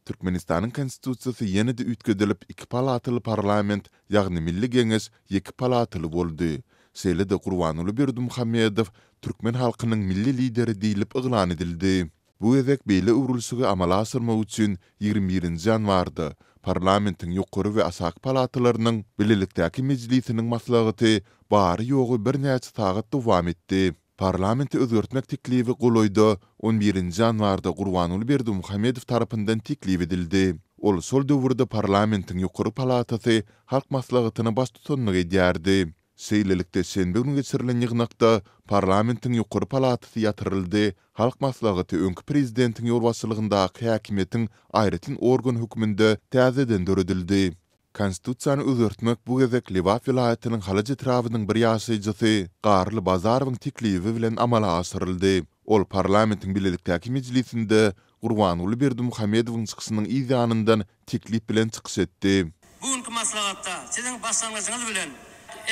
Türkmenistan'ın konstitutsiyası yenide ütgedilip iki palatyly parlament, ýagny Milli Geňeş iki palatyly boldy. Seýle-de Gurbanuly Berdimuhammedow türkmen halkynyň milli lideri diýilip yglan edildi. Bu ezek beýle urulşygy amala asyrmak üçin 21-nji ýanwarda parlamentiň ýokary we asak palatalarynyň Bilelikdäki mejlisiniň maslahaty bary ýogy bir näçe sagat dowam etdi. Parlamenti özgörtmek teklifi goloyda 11-nji ýanwarda Gurbanuly Berdimuhammedow tarapyndan teklif edildi. Ol sol döwürde parlamentiň ýokary palatasy halk maslahatyna baş tutanlyk edýärdi. Seýlelikde şenbe günü geçirilen ýygnakda parlamentiň ýokary palatasy ýatyryldy. Halk maslahaty öňkü prezidentiň ýolbaşçylygyndaky häkimetiň aýratyn organ hükmünde täzeden döredildi. Konstitusiýany özgörtmek bu gezek Liwat vilayatynyň Halaja trawynyň bir ýaşaýjysy Garly Bazarowyň teklifi bilen amala asyryldy. Ol parlamentiň Bilelikdäki mejlisinde Gurbanuly Berdimuhammedowyň çykyşynyň ýanyndan teklif bilen çykyş etdi. Bugünkü maslahatda siziň başlangyjyňyz bilen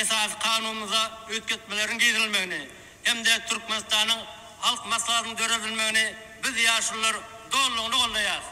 esas kanunumuza ötketmelerin giydirilmegini hem-de Türkmenistanyň halk maslahatynyň döredilmegini biz ýaşlylar dolugly gollaýar.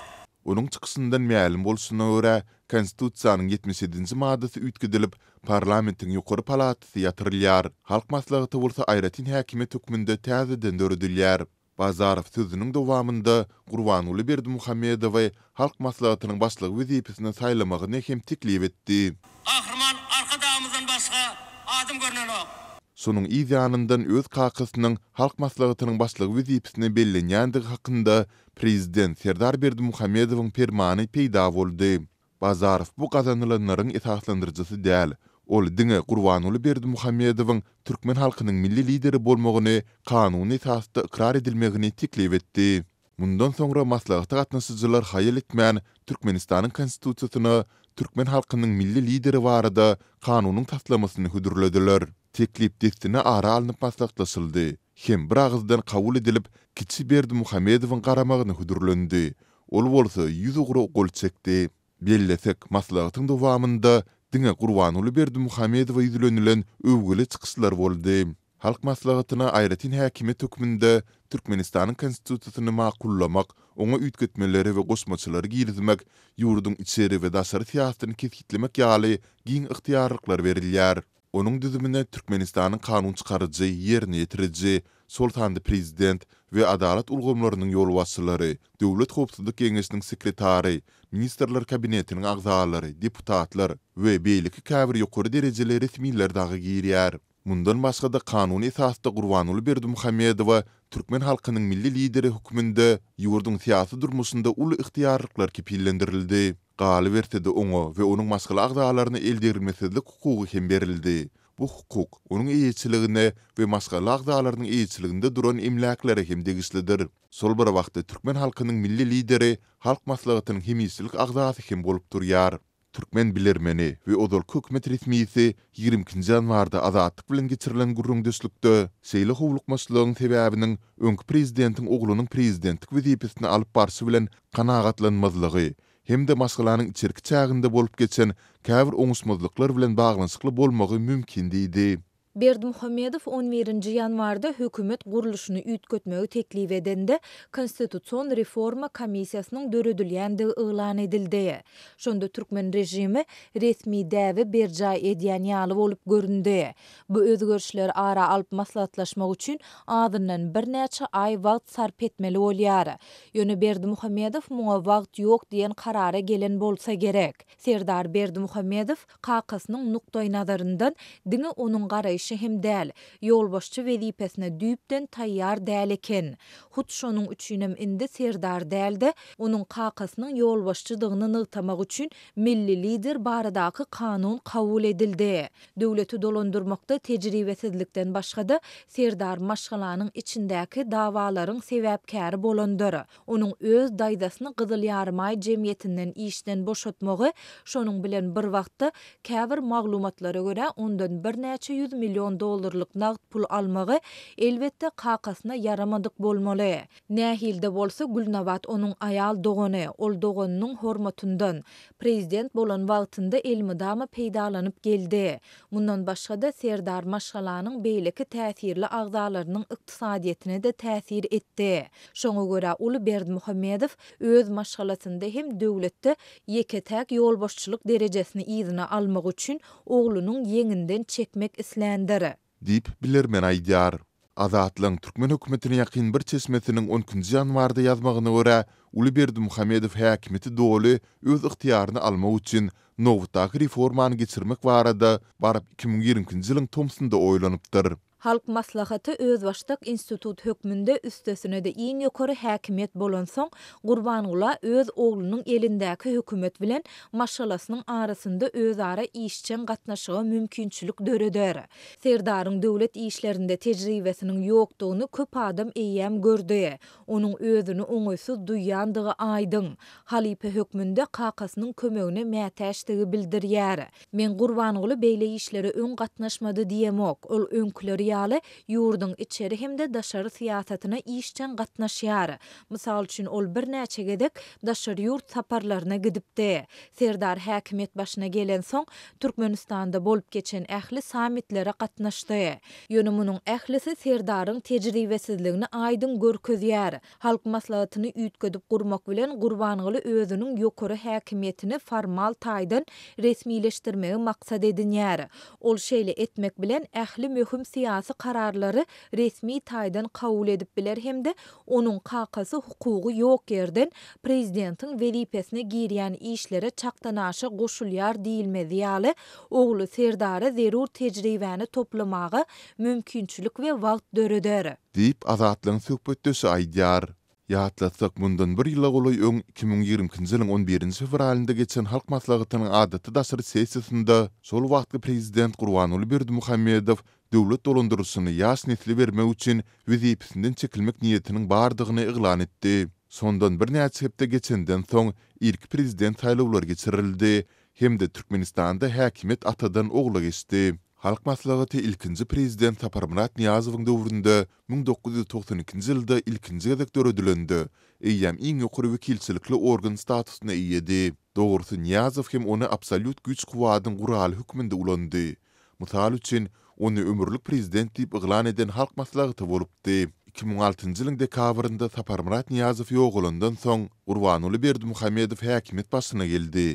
Onun çykyşyndan ma'lum bolşuna görä, konstitusiýanyň 77-nji maddasy ütgedilip, parlamentiň ýokary palatasy ýatyrylýar. Halk maslahaty bolsa aýratyn häkimet hükmünde täzeden döredilýär. Bazarow sözüniň dowamında Gurbanuly Berdimuhammedowy halk maslahatynyň başlygy wezipesine saýlamagyny hem teklif etdi. Ahyrman arka dağımızdan başga adım görnenok. Sonun ýanyndan öz kakysynyň halk maslahatynyň başlygy wezipesine bellenýänligi hakynda prezident Serdar Berdimuhammedowyň fermany peýda boldy. Bazarow bu gazanylanlaryň esaslandyrjysy däl. Ol diňe Gurbanuly Berdimuhammedowyň türkmen halkynyň milli lideri bolmagyny kanuny esasda ikrar edilmegini teklif etdi. Mundan soňra maslahatda gatnaşyjylar haýal etmän Türkmenistanyň konstitusiýasyna türkmen halkynyň milli lideri barada kanunyň taslamasyny hüdürlediler. Teklif destine ara alınıp maslahatlaşyldy. Hem bir agızdan kabul edilip Kiçi Berdimuhammedowyň garamagyny hüdürlendi. Ol bolsa 100 ugru gol çekdi. Bellesek maslahatyň dowamında diňe Gurbanuly Berdimuhammedowa ýüzlenilen övgüli çykyşlar boldy. Halk maslahatyna aýratyn häkimet hükmünde Türkmenistanyň konstitusiýasyny makullamak, oňa ütgetmeleri we goşmaçylary girizmek, ýurduň içeri we daşary siýasatyny kesgitlemek ýaly giň yktyýarlyklar berilýär. Onun düzümine Türkmenistanyň kanun çykarjy, ýerine ýetiriji, Sultandy prezident we adalet ulgamlarynyň ýolbaşçylary, Döwlet Howpsuzlyk Geňeşiniň sekretary, ministrler kabinetiniň agzalary, deputatlar we beýleki käbir ýokary derejeli resmiler dagy girýär. Mundan başga da kanuny esasda Gurbanuly Berdimuhammedowa türkmen halkynyň milli lideri hükmünde ýurduň siýasy durmuşynda uly yktyýarlyklar kepillendirildi. Galy berse-de oňa we onuň maskala agzalaryny eldirilmesizlik hukugy hem berildi. Bu hukuk onuň eýetçiligine we maskala agzalarynyň eýetçiliginde duran emläklere hem degislidir. Sol bir wagtda türkmen halkynyň milli lideri halk maslahatynyň hemislik agzasy hem bolup durýar. Türkmen bilermeni we odol hökümet resmisi 20-nji ýanwarda azatlyk bilen geçirilen gurrundyşlykda şeýle howlukmaçlygyň sebäbiniň öňkü prezidentiň oglunyň prezidentlik wezipesini alyp barşy bilen kanagatlanmazlygy hem de maskalaryň içerki çağında bolup geçen käbir oňuşmazlyklar bilen baglanyşykly bolmagy mümkin diýdi. Berdimuhammedow 11-nji ýanwarda hökümet guruluşyny ütgetmegi teklif edende Konstitusiýon reforma komissiýasynyň döredilýändigi yglan edildi. Şonda türkmen rejimi resmi däwe berja edýän ýaly bolup göründi. Bu özgörüşler ara alyp maslahatlaşmak üçin azyndan bir näçe ay wagt sarp etmeli bolýar. Ýöne Berdimuhammedow muňa wagt ýok diýen karara gelen bolsa gerek. Serdar Berdimuhammedow kakasynyň nukdaý nazaryndan diňe onuň garaýşy hem däl, ýolbaşçy wezipesine düýpden taýýar däl eken. Hut şonuň üçinem indi Serdar däldi, onuň kakasynyň ýolbaşçydygyny nygtamak üçin milli lider baradaky kanun kabul edildi. Döwleti dolandyrmakda tejribesizlikden başga-da Serdar maşgalanyň içindäki dawalaryň sebäpkäri bolandyr. Onuň öz daýdasyny Gyzyl Ýarmay jemgyýetinden işden boşatmagy, şonuň bilen bir wagtda käbir maglumatlara görä ondan bir näçe 100 milyon dollarlyk nagd pul almagy elbetde kakasyna yaramadyk bolmaly. Nähilde bolsa Gülnabat onuň ayal dogany, ol doganynyň hormatyndan prezident bolan wagtynda elmydama peýdalanyp geldi. Mundan başga da Serdar Maşgalanyň beýleki täsirli agzalarynyň ykdysadyetine de täsir etdi. Şoňa görä Uly Berdimuhammedow öz maşgalasynda hem döwletde ýeketäk ýolbaşçylyk derejesini ýzyna almak üçin oglunyň ýeňinden çekmek islendir. Diýip bilermen aýdýar. Azatlyň Türkmen hökümetine ýakyn bir çeşmesiniň 10-njy ýanwarda ýazmagyna görä Uly Berdimuhammedow häkimeti doly öz ygtiýaryny almak üçin nowatdaky reformany geçirmek barada baryp 2020-nji ýylyň tomsunda oýlanypdyr. Halk maslahaty öz başdak institut hökmünde üstesine de iň ýokary häkimiýet bolan soň Gurbanulla öz oglunyň elindäki hökümet bilen maşgalasynyň arasynda özara işçen gatnaşyga mümkinçilik döreder. Serdaryň döwlet işlerinde tejribesiniň ýokdugyny köp adam eýýäm gördi. Onuň özüni oňaýsuz duýýandygy aýdyn. Halipe hökmünde kakasynyň kömegine mätäşdigi bildirýär. Men Gurbanulla beýle işlere öň gatnaşmady diýemok. Ol öňküleri ýaly ýurduň içeri hemde daşary siýasatyna işçen gatnaşýar. Mysal üçin ol bir näçe gedek daşary ýurt saparlaryna gidipdi. Serdar häkimiýet başyna gelen soň Türkmenistanda bolup geçen ähli samitlere gatnaşdy. Ýöne munyň ählisi Serdaryň tejribesizligini aýdyn görkezýär. Halk maslahatyny üýtgedip gurmak bilen Gurbanuly özüniň ýokary häkimiýetini formal taýdan resmileşdirmegi maksat edinýär. Ol şeýle etmek bilen ähli möhüm siyasi kararları resmi taýdan kabul edip biler hemde onuň kakasy hukugy ýok yerden prezidentin welipesine girýän işlere çaktanaşy goşulýar diýilmedi ýaly ogly Serdara zerur tejribäni toplamagy mümkinçilik we wagt döreder. Diýip Azatlyň söhbetdeşi aýdýar. Ýatlasak mundan bir ýyla goly öň 2020-nji ýylyň 11-nji fevralynda geçen halk maslahatynyň adaty daşary sessiýasynda şol wagtky prezident Gurbanuly Berdimuhammedow döwlet dolandyryşyny ýaş nesli bermek üçin wezipesinden çekilmek niýetiniň bardygyny eglan etdi. Sondan bir näçe hepde geçenden soň ilk prezident saýlawlary geçirildi. Hemde Türkmenistanda häkimet atadan ogla geçdi. Halk maslahaty ilkinji prezident Saparmurat Niýazowyň döwründe 1992-nji ýylda ilkinji gezek döredilendi. Eýýäm iň ýokary wekilçilikli organ statusyna iýedi. Dogrusy Niýazow hem ony absolut güç guwadyň guraly hükmünde ulandy. Mysal üçin ony ömürlük prezident diýip eglan eden halk maslahaty bolupdy. 2006-njy ýylyň dekabrynda Saparmurat Niýazow ýogulandan soň Gurbanuly Berdimuhammedow häkimet başyna geldi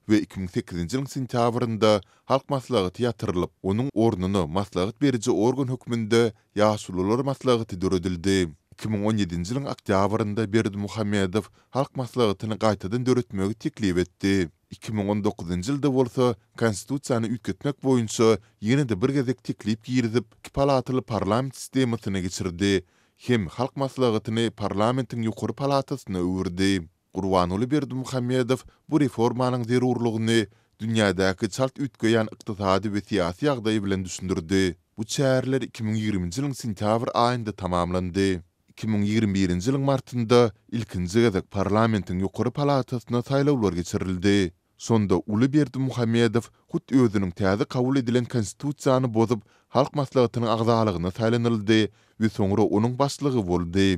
we 2008-nji ýylyň sentýabrynda halk maslahaty ýatyrylyp, onuň ornuny maslahat berici organ hökmünde ýaşulular maslahaty döredildi. 2017-nji ýylyň oktýabrynda Berdimuhammedow halk maslahatyny gaýtadan döretmegi teklip etdi. 2019-njy ýylda bolsa konstitusiýany üýtgetmek boýunça ýene-de bir gezek teklip girizip, iki palatyly parlament sistemasyna geçirdi. Hem halk maslahatyny parlamentiň ýokary palatasyna öwürdi. Gurbanuly Berdimuhammedow bu reformanyň zerurlygyny dünýädäki çalt üýtgeýän ykdysady we siýasy ýagdaý bilen düşündirdi. Bu çäherler 2020-nji ýylyň sentýabr aýynda tamamlandy. 2021-nji ýylyň martynda ilkinji gezek parlamentiň ýokary palatasyna saýlawlar geçirildi. Sonda Uly Berdimuhammedow hut özüniň täze kabul edilen konstitusiýany bozup halk maslahatynyň agzalygyna saýlanyldy we soňra onuň başlygy boldy.